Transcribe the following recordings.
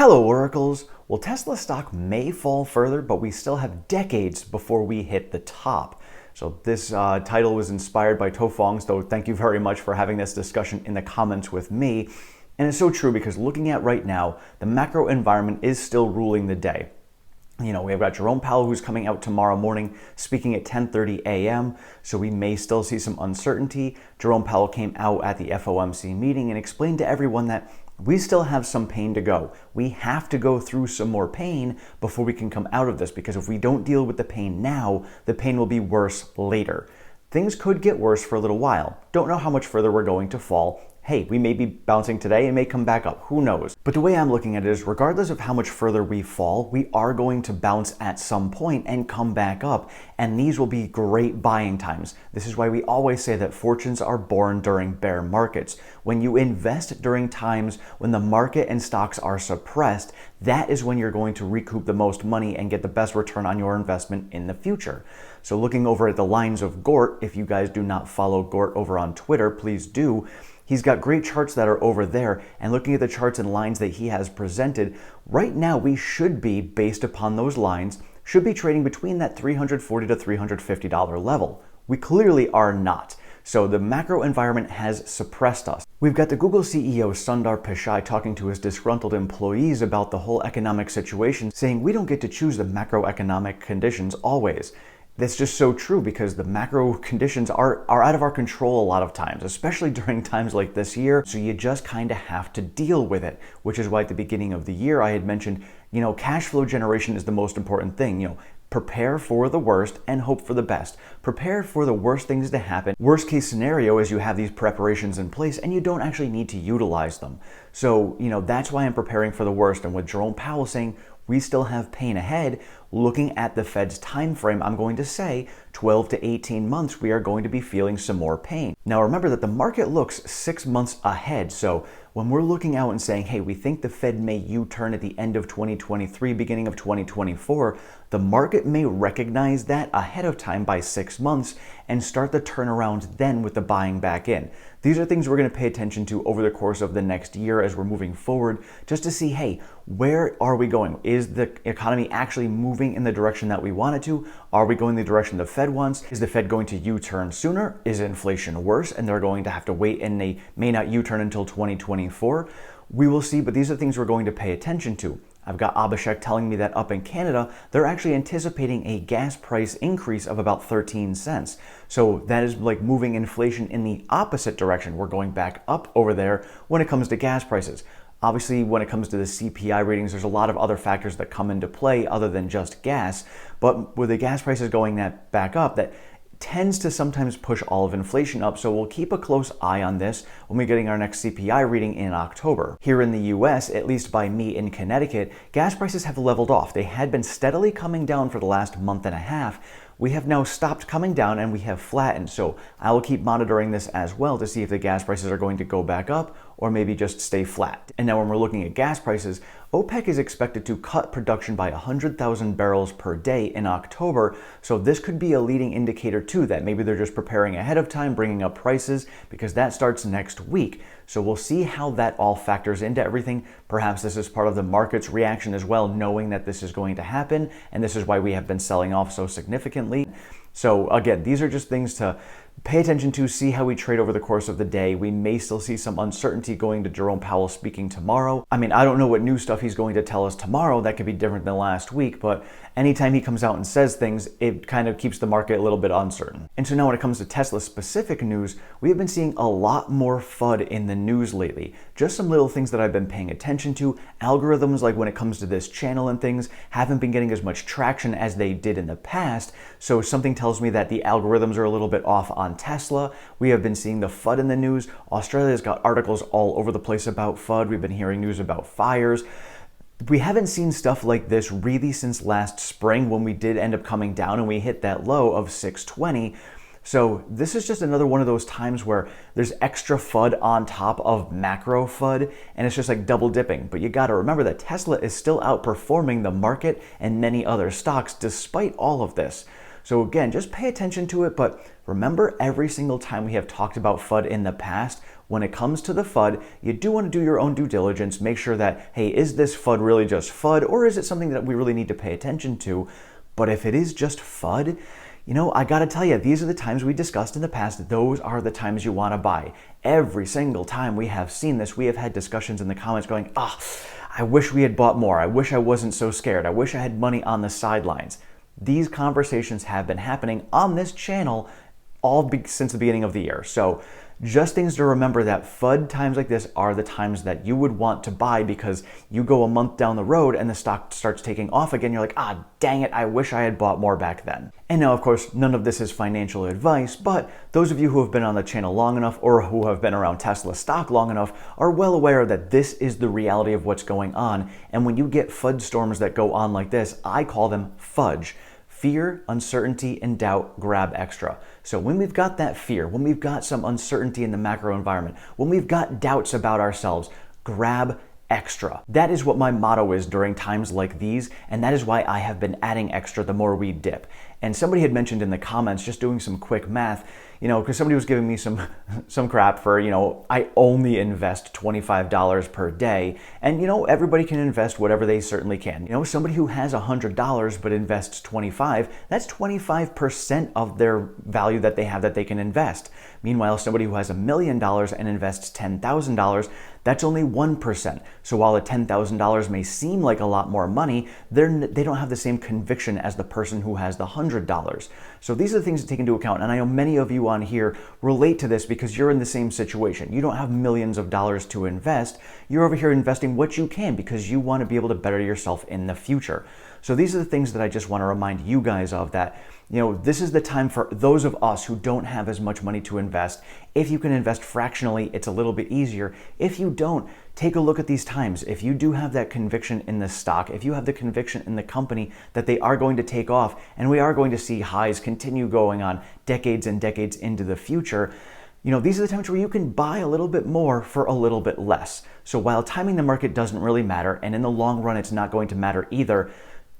Hello, Oracles. Well, Tesla stock may fall further, but we still have decades before we hit the top. So this title was inspired by Tophong, so thank you very much for having this discussion in the comments with me. And it's so true because looking at right now, the macro environment is still ruling the day. You know, we've got Jerome Powell who's coming out tomorrow morning speaking at 10:30 a.m. So we may still see some uncertainty. Jerome Powell came out at the FOMC meeting and explained to everyone that we still have some pain to go. We have to go through some more pain before we can come out of this, because if we don't deal with the pain now, the pain will be worse later. Things could get worse for a little while. Don't know how much further we're going to fall. Hey, we may be bouncing today and may come back up. Who knows? But the way I'm looking at it is, regardless of how much further we fall, we are going to bounce at some point and come back up. And these will be great buying times. This is why we always say that fortunes are born during bear markets. When you invest during times when the market and stocks are suppressed, that is when you're going to recoup the most money and get the best return on your investment in the future. So looking over at the lines of Gort, if you guys do not follow Gort over on Twitter, please do. He's got great charts that are over there, and looking at the charts and lines that he has presented, right now we should be, based upon those lines, should be trading between that $340 to $350 level. We clearly are not. So the macro environment has suppressed us. We've got the Google CEO Sundae Pichai talking to his disgruntled employees about the whole economic situation, saying we don't get to choose the macroeconomic conditions always. That's just so true, because the macro conditions are out of our control a lot of times, especially during times like this year. So you just kind of have to deal with it, which is why at the beginning of the year I had mentioned, cash flow generation is the most important thing. Prepare for the worst and hope for the best. Prepare for the worst things to happen. Worst case scenario is you have these preparations in place and you don't actually need to utilize them. So, that's why I'm preparing for the worst. And with Jerome Powell saying we still have pain ahead, looking at the Fed's time frame, I'm going to say 12 to 18 months, we are going to be feeling some more pain. Now remember that the market looks 6 months ahead. So when we're looking out and saying, hey, we think the Fed may U-turn at the end of 2023, beginning of 2024, the market may recognize that ahead of time by 6 months and start the turnaround then with the buying back in. These are things we're going to pay attention to over the course of the next year as we're moving forward, just to see, hey, where are we going? Is the economy actually moving in the direction that we want it to? Are we going the direction the Fed wants? Is the Fed going to U-turn sooner? Is inflation worse and they're going to have to wait and they may not U-turn until 2024? We will see, but these are things we're going to pay attention to. I've got Abhishek telling me that up in Canada, they're actually anticipating a gas price increase of about 13 cents. So that is like moving inflation in the opposite direction. We're going back up over there when it comes to gas prices. Obviously, when it comes to the CPI readings, there's a lot of other factors that come into play other than just gas. But with the gas prices going back up, that tends to sometimes push all of inflation up, so we'll keep a close eye on this when we're getting our next CPI reading in October. Here in the US, at least by me in Connecticut, gas prices have leveled off. They had been steadily coming down for the last month and a half. We have now stopped coming down and we have flattened, so I will keep monitoring this as well to see if the gas prices are going to go back up or maybe just stay flat. And now when we're looking at gas prices, OPEC is expected to cut production by 100,000 barrels per day in October, so this could be a leading indicator too that maybe they're just preparing ahead of time, bringing up prices, because that starts next week. So we'll see how that all factors into everything. Perhaps this is part of the market's reaction as well, knowing that this is going to happen, and this is why we have been selling off so significantly. So again, these are just things to pay attention to, see how we trade over the course of the day. We may still see some uncertainty going to Jerome Powell speaking tomorrow. I mean, I don't know what new stuff he's going to tell us tomorrow. That could be different than last week, but anytime he comes out and says things, it kind of keeps the market a little bit uncertain. And so now when it comes to Tesla specific news, we have been seeing a lot more FUD in the news lately. Just some little things that I've been paying attention to. Algorithms, like when it comes to this channel and things, haven't been getting as much traction as they did in the past. So something tells me that the algorithms are a little bit off on Tesla. We have been seeing the FUD in the news. Australia's got articles all over the place about FUD. We've been hearing news about fires. We haven't seen stuff like this really since last spring, when we did end up coming down and we hit that low of 620. So this is just another one of those times where there's extra FUD on top of macro FUD, and it's just like double dipping. But you got to remember that Tesla is still outperforming the market and many other stocks despite all of this. So again, just pay attention to it, but remember, every single time we have talked about FUD in the past, when it comes to the FUD, you do want to do your own due diligence, make sure that, hey, is this FUD really just FUD, or is it something that we really need to pay attention to? But if it is just FUD, I gotta tell you, these are the times we discussed in the past. Those are the times you want to buy. Every single time we have seen this, we have had discussions in the comments going, I wish we had bought more. I wish I wasn't so scared. I wish I had money on the sidelines. These conversations have been happening on this channel since the beginning of the year. So just things to remember, that FUD times like this are the times that you would want to buy, because you go a month down the road and the stock starts taking off again. You're like, dang it, I wish I had bought more back then. And now, of course, none of this is financial advice, but those of you who have been on the channel long enough or who have been around Tesla stock long enough are well aware that this is the reality of what's going on. And when you get FUD storms that go on like this, I call them fudge. Fear, uncertainty, and doubt grab extra. So when we've got that fear, when we've got some uncertainty in the macro environment, when we've got doubts about ourselves, grab extra. That is what my motto is during times like these, and that is why I have been adding extra the more we dip. And somebody had mentioned in the comments, just doing some quick math, because somebody was giving me some crap for, I only invest $25 per day. And, everybody can invest whatever they certainly can. Somebody who has $100 but invests 25, that's 25% of their value that they have that they can invest. Meanwhile, somebody who has $1 million and invests $10,000, that's only 1%. So while the $10,000 may seem like a lot more money, they don't have the same conviction as the person who has the $100. So these are the things to take into account. And I know many of you on here relate to this because you're in the same situation. You don't have millions of dollars to invest. You're over here investing what you can because you want to be able to better yourself in the future. So these are the things that I just want to remind you guys of, that this is the time for those of us who don't have as much money to invest. If you can invest fractionally, it's a little bit easier. If you don't, take a look at these times. If you do have that conviction in the stock, if you have the conviction in the company that they are going to take off and we are going to see highs continue going on decades and decades into the future, these are the times where you can buy a little bit more for a little bit less. So while timing the market doesn't really matter, and in the long run it's not going to matter either,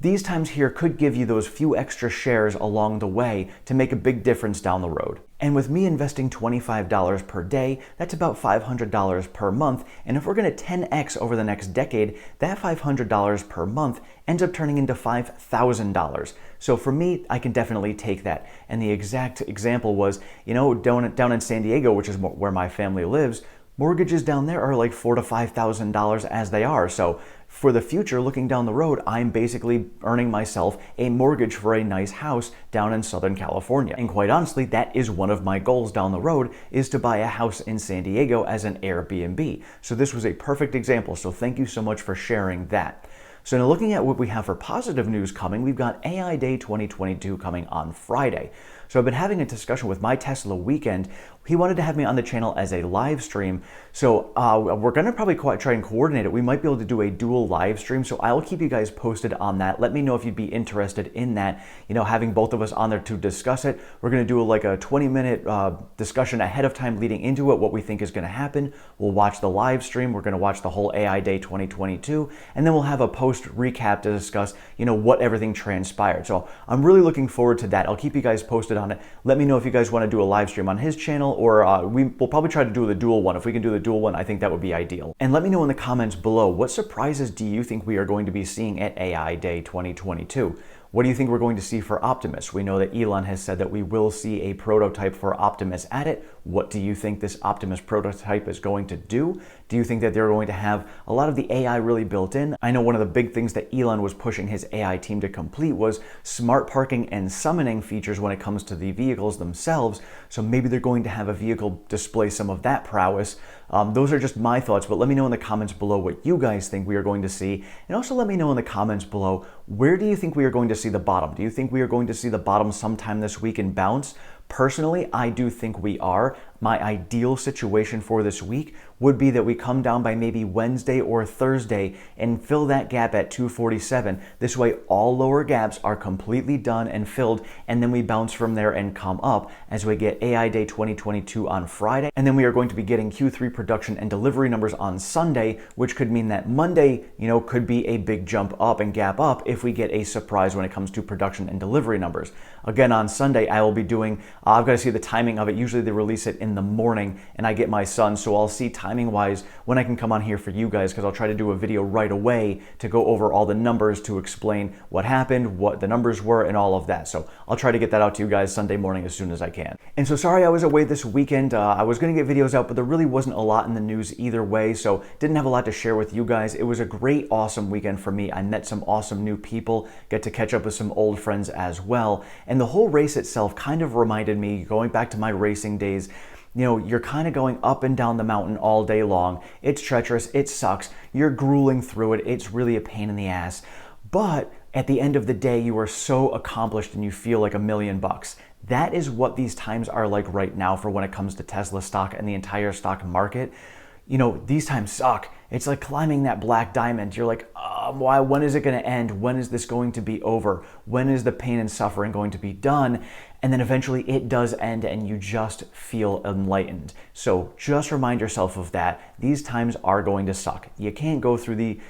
these times here could give you those few extra shares along the way to make a big difference down the road. And with me investing $25 per day, that's about $500 per month. And if we're going to 10x over the next decade, that $500 per month ends up turning into $5,000. So for me, I can definitely take that. And the exact example was, down in San Diego, which is where my family lives, mortgages down there are like $4,000 to $5,000 as they are. So for the future, looking down the road, I'm basically earning myself a mortgage for a nice house down in Southern California. And quite honestly, that is one of my goals down the road, is to buy a house in San Diego as an Airbnb. So this was a perfect example. So thank you so much for sharing that. So now looking at what we have for positive news coming, we've got AI Day 2022 coming on Friday. So I've been having a discussion with my Tesla Weekend. He wanted to have me on the channel as a live stream. So we're going to probably try and coordinate it. We might be able to do a dual live stream. So I'll keep you guys posted on that. Let me know if you'd be interested in that, having both of us on there to discuss it. We're going to do like a 20-minute discussion ahead of time leading into it, what we think is going to happen. We'll watch the live stream. We're going to watch the whole AI Day 2022. And then we'll have a post recap to discuss, what everything transpired. So I'm really looking forward to that. I'll keep you guys posted on it. Let me know if you guys want to do a live stream on his channel, or we'll probably try to do the dual one. If we can do the dual one, I think that would be ideal. And let me know in the comments below, what surprises do you think we are going to be seeing at AI Day 2022? What do you think we're going to see for Optimus? We know that Elon has said that we will see a prototype for Optimus at it. What do you think this Optimus prototype is going to do? Do you think that they're going to have a lot of the AI really built in? I know one of the big things that Elon was pushing his AI team to complete was smart parking and summoning features when it comes to the vehicles themselves. So maybe they're going to have a vehicle display some of that prowess. Those are just my thoughts, but let me know in the comments below what you guys think we are going to see. And also let me know in the comments below, where do you think we are going to see the bottom? Do you think we are going to see the bottom sometime this week and bounce? Personally, I do think we are. My ideal situation for this week would be that we come down by maybe Wednesday or Thursday and fill that gap at 247. This way all lower gaps are completely done and filled, and then we bounce from there and come up as we get AI Day 2022 on Friday. And then we are going to be getting Q3 production and delivery numbers on Sunday, which could mean that Monday, could be a big jump up and gap up if we get a surprise when it comes to production and delivery numbers. Again, on Sunday, I will be doing, I've got to see the timing of it. Usually they release it in the morning and I get my son, so I'll see timing wise when I can come on here for you guys, because I'll try to do a video right away to go over all the numbers, to explain what happened, what the numbers were, and all of that. So I'll try to get that out to you guys Sunday morning as soon as I can. And so sorry I was away this weekend. I was going to get videos out, but there really wasn't a lot in the news either way, so didn't have a lot to share with you guys. It was a great, awesome weekend for me. I met some awesome new people, get to catch up with some old friends as well. And the whole race itself kind of reminded me, going back to my racing days, you're kind of going up and down the mountain all day long. It's treacherous, it sucks, you're grueling through it, it's really a pain in the ass. But at the end of the day, you are so accomplished and you feel like $1,000,000. That is what these times are like right now for when it comes to Tesla stock and the entire stock market. These times suck. It's like climbing that black diamond. You're like, why? When is it going to end? When is this going to be over? When is the pain and suffering going to be done? And then eventually it does end and you just feel enlightened. So just remind yourself of that. These times are going to suck. You can't go through the,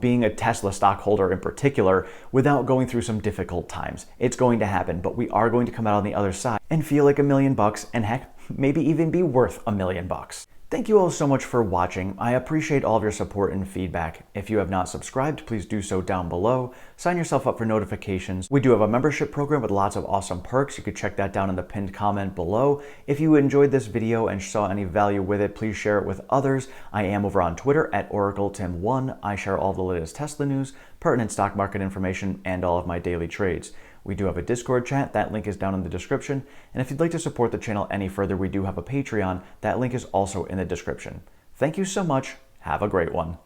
being a Tesla stockholder in particular without going through some difficult times. It's going to happen, but we are going to come out on the other side and feel like $1,000,000, and heck, maybe even be worth $1,000,000. Thank you all so much for watching. I appreciate all of your support and feedback. If you have not subscribed, please do so down below. Sign yourself up for notifications. We do have a membership program with lots of awesome perks. You could check that down in the pinned comment below. If you enjoyed this video and saw any value with it, please share it with others. I am over on Twitter at OracleTim1. I share all the latest Tesla news, pertinent stock market information, and all of my daily trades. We do have a Discord chat, that link is down in the description. And if you'd like to support the channel any further, we do have a Patreon, that link is also in the description. Thank you so much, have a great one.